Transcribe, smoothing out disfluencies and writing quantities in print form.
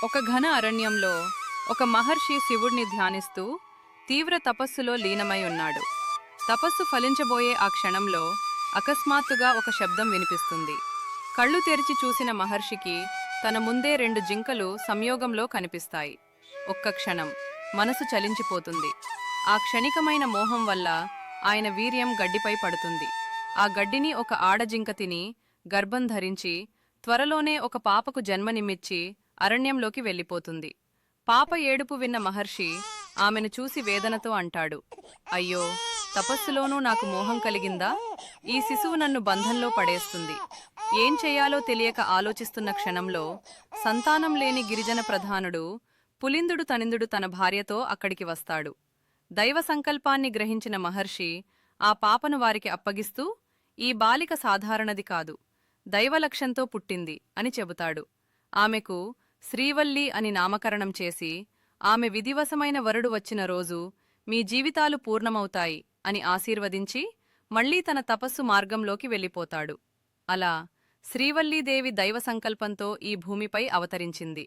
ఒక ఘన అరణ్యంలో ఒక మహర్షి శివుణ్ణి ధ్యానిస్తూ తీవ్ర తపస్సులో లీనమై ఉన్నాడు. తపస్సు ఫలించబోయే ఆ క్షణంలో అకస్మాత్తుగా ఒక శబ్దం వినిపిస్తుంది. కళ్ళు తెరిచి చూసిన మహర్షికి తన ముందే రెండు జింకలు సంయోగంలో కనిపిస్తాయి. ఒక్క క్షణం మనసు చలించిపోతుంది. ఆ క్షణికమైన మోహం వల్ల ఆయన వీర్యం గడ్డిపై పడుతుంది. ఆ గడ్డిని ఒక ఆడజింక తిని గర్భం ధరించి త్వరలోనే ఒక పాపకు జన్మనిమ్మిచ్చి అరణ్యంలోకి వెళ్ళిపోతుంది. పాప ఏడుపు విన్న మహర్షి ఆమెను చూసి వేదనతో అంటాడు, అయ్యో, తపస్సులోనూ నాకు మోహం కలిగిందా? ఈ శిశువు నన్ను బంధంలో పడేస్తుంది. ఏం చెయ్యాలో తెలియక ఆలోచిస్తున్న క్షణంలో సంతానం లేని గిరిజన ప్రధానుడు పులిందుడు తనిందుడు తన భార్యతో అక్కడికి వస్తాడు. దైవ సంకల్పాన్ని గ్రహించిన మహర్షి ఆ పాపను వారికి అప్పగిస్తూ, ఈ బాలిక సాధారణది కాదు, దైవలక్ష్యంతో పుట్టింది అని చెబుతాడు. ఆమెకు శ్రీవల్లి అని నామకరణం చేసి, ఆమె విధివశమైన వరుడు వచ్చిన రోజు మీ జీవితాలు పూర్ణమవుతాయి అని ఆశీర్వదించి మళ్లీ తన తపస్సు మార్గంలోకి వెళ్ళిపోతాడు. అలా శ్రీవల్లీదేవి దైవ సంకల్పంతో ఈ భూమిపై అవతరించింది.